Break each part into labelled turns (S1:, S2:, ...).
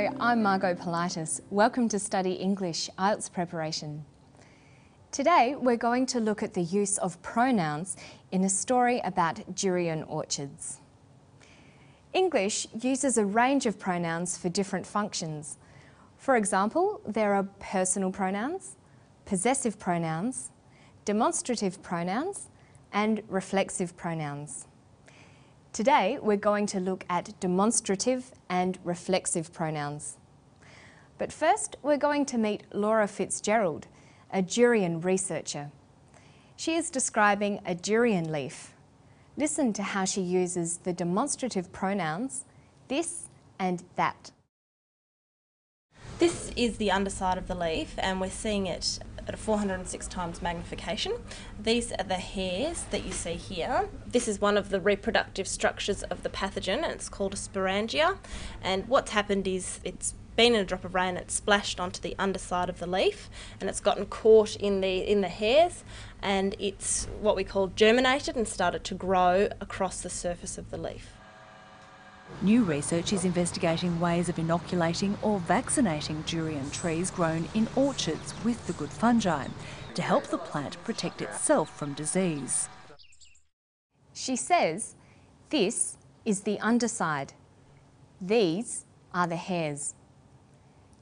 S1: Hello, I'm Margot Politis. Welcome to Study English IELTS Preparation. Today we're going to look at the use of pronouns in a story about durian orchards. English uses a range of pronouns for different functions. For example, there are personal pronouns, possessive pronouns, demonstrative pronouns, and reflexive pronouns. Today, we're going to look at demonstrative and reflexive pronouns. But first, we're going to meet Laura Fitzgerald, a durian researcher. She is describing a durian leaf. Listen to how she uses the demonstrative pronouns this and that.
S2: This is the underside of the leaf, and we're seeing it at a 406 times magnification. These are the hairs that you see here. This is one of the reproductive structures of the pathogen, and it's called a sporangia. And what's happened is it's been in a drop of rain, it's splashed onto the underside of the leaf, and it's gotten caught in the hairs, and it's what we call germinated and started to grow across the surface of the leaf.
S3: New research is investigating ways of inoculating or vaccinating durian trees grown in orchards with the good fungi to help the plant protect itself from disease.
S1: She says, this is the underside. These are the hairs.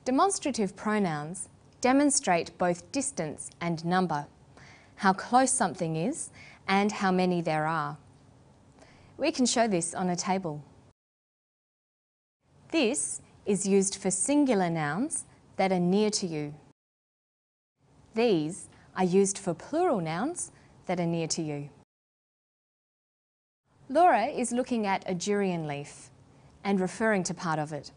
S1: Demonstrative pronouns demonstrate both distance and number, how close something is and how many there are. We can show this on a table. This is used for singular nouns that are near to you. These are used for plural nouns that are near to you. Laura is looking at a durian leaf and referring to part of it.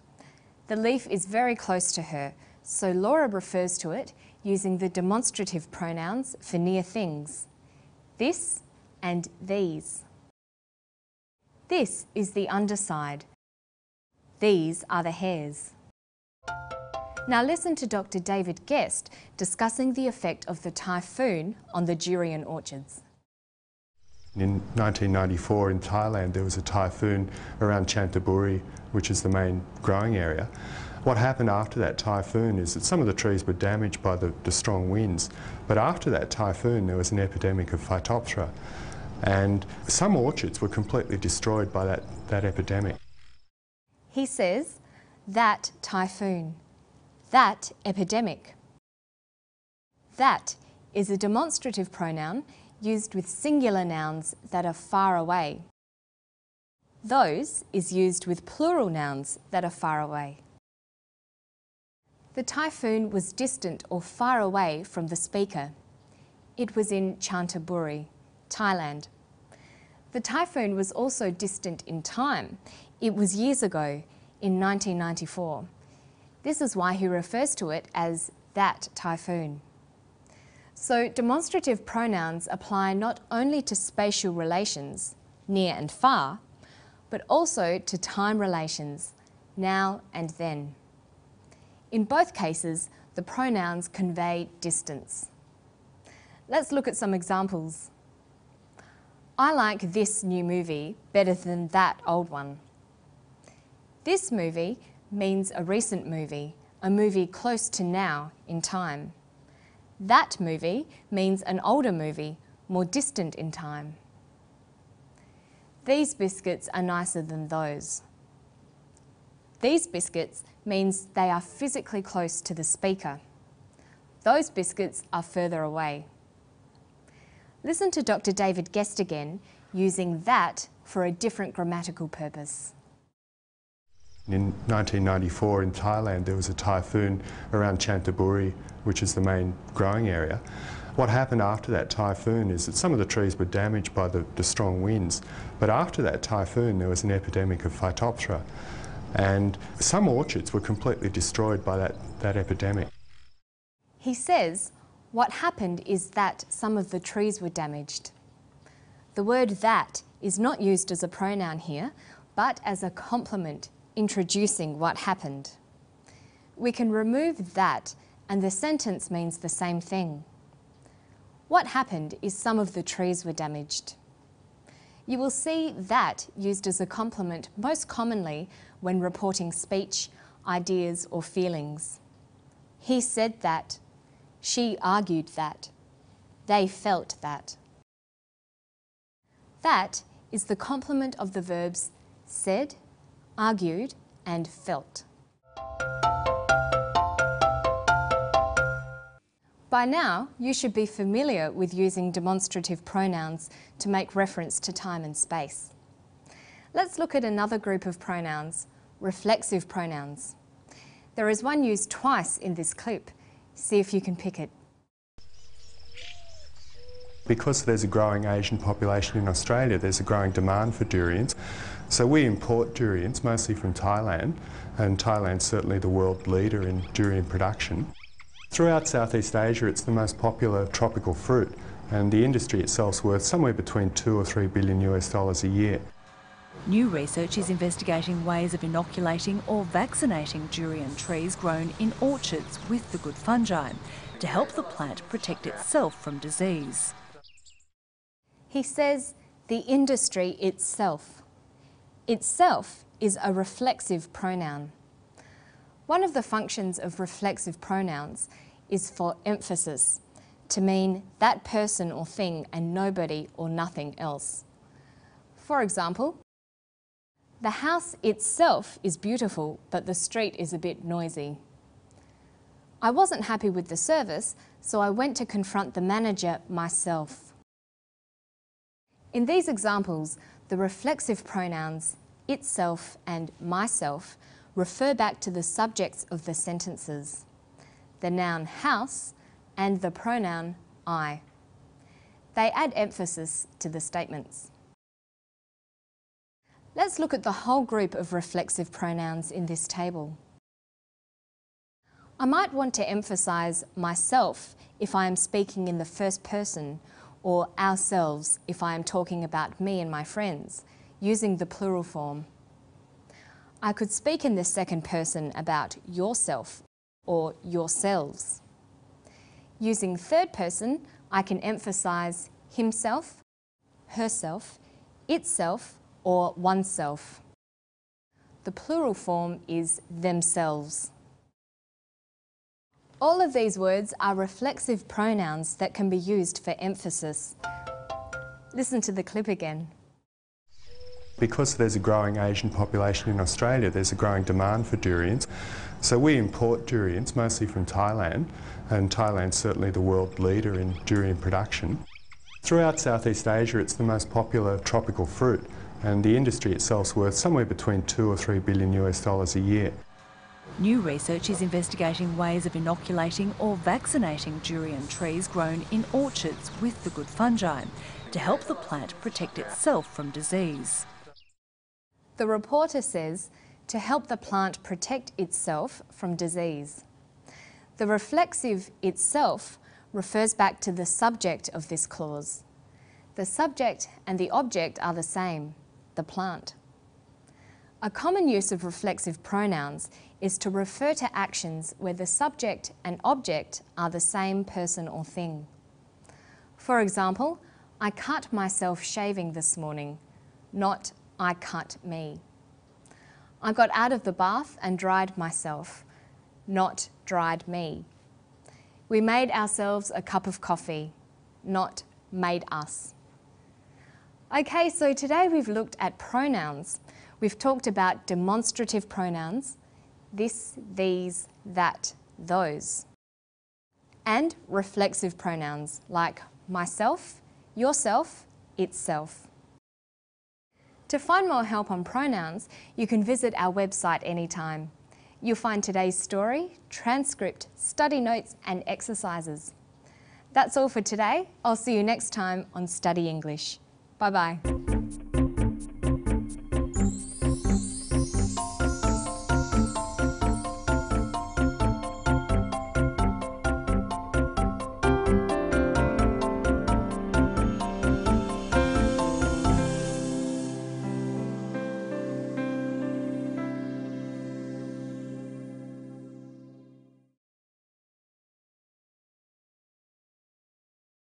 S1: The leaf is very close to her, so Laura refers to it using the demonstrative pronouns for near things, this and these. This is the underside. These are the hairs. Now listen to Dr. David Guest discussing the effect of the typhoon on the durian orchards.
S4: In 1994 in Thailand there was a typhoon around Chanthaburi, which is the main growing area. What happened after that typhoon is that some of the trees were damaged by the strong winds, but after that typhoon there was an epidemic of Phytophthora, and some orchards were completely destroyed by that epidemic.
S1: He says, that typhoon, that epidemic. That is a demonstrative pronoun used with singular nouns that are far away. Those is used with plural nouns that are far away. The typhoon was distant or far away from the speaker. It was in Chanthaburi, Thailand. The typhoon was also distant in time. It was years ago, in 1994. This is why he refers to it as that typhoon. So demonstrative pronouns apply not only to spatial relations, near and far, but also to time relations, now and then. In both cases, the pronouns convey distance. Let's look at some examples. I like this new movie better than that old one. This movie means a recent movie, a movie close to now in time. That movie means an older movie, more distant in time. These biscuits are nicer than those. These biscuits means they are physically close to the speaker. Those biscuits are further away. Listen to Dr. David Guest again, using that for a different grammatical purpose.
S4: In 1994 in Thailand there was a typhoon around Chanthaburi, which is the main growing area. What happened after that typhoon is that some of the trees were damaged by the strong winds, but after that typhoon there was an epidemic of Phytophthora, and some orchards were completely destroyed by that epidemic.
S1: He says, what happened is that some of the trees were damaged. The word that is not used as a pronoun here, but as a complement introducing what happened. We can remove that and the sentence means the same thing. What happened is some of the trees were damaged. You will see that used as a complement most commonly when reporting speech, ideas or feelings. He said that. She argued that. They felt that. That is the complement of the verbs said, argued, and felt. By now, you should be familiar with using demonstrative pronouns to make reference to time and space. Let's look at another group of pronouns, reflexive pronouns. There is one used twice in this clip. See if you can pick it.
S4: Because there's a growing Asian population in Australia, there's a growing demand for durians. So we import durians, mostly from Thailand, and Thailand's certainly the world leader in durian production. Throughout Southeast Asia, it's the most popular tropical fruit, and the industry itself is worth somewhere between $2 or $3 billion a year.
S3: New research is investigating ways of inoculating or vaccinating durian trees grown in orchards with the good fungi to help the plant protect itself from disease.
S1: He says the industry itself. Itself is a reflexive pronoun. One of the functions of reflexive pronouns is for emphasis, to mean that person or thing and nobody or nothing else. For example, the house itself is beautiful, but the street is a bit noisy. I wasn't happy with the service, so I went to confront the manager myself. In these examples, the reflexive pronouns itself and myself refer back to the subjects of the sentences, the noun house and the pronoun I. They add emphasis to the statements. Let's look at the whole group of reflexive pronouns in this table. I might want to emphasise myself if I am speaking in the first person, or ourselves if I am talking about me and my friends, using the plural form. I could speak in the second person about yourself or yourselves. Using third person, I can emphasise himself, herself, itself, or oneself. The plural form is themselves. All of these words are reflexive pronouns that can be used for emphasis. Listen to the clip again.
S4: Because there's a growing Asian population in Australia, there's a growing demand for durians. So we import durians, mostly from Thailand, and Thailand's certainly the world leader in durian production. Throughout Southeast Asia, it's the most popular tropical fruit, and the industry itself is worth somewhere between $2 or $3 billion a year.
S3: New research is investigating ways of inoculating or vaccinating durian trees grown in orchards with the good fungi to help the plant protect itself from disease.
S1: The reporter says to help the plant protect itself from disease. The reflexive itself refers back to the subject of this clause. The subject and the object are the same, the plant. A common use of reflexive pronouns is to refer to actions where the subject and object are the same person or thing. For example, I cut myself shaving this morning, not I cut me. I got out of the bath and dried myself, not dried me. We made ourselves a cup of coffee, not made us. Okay, so today we've looked at pronouns. We've talked about demonstrative pronouns, this, these, that, those, and reflexive pronouns like myself, yourself, itself. To find more help on pronouns, you can visit our website anytime. You'll find today's story, transcript, study notes and exercises. That's all for today. I'll see you next time on Study English. Bye-bye.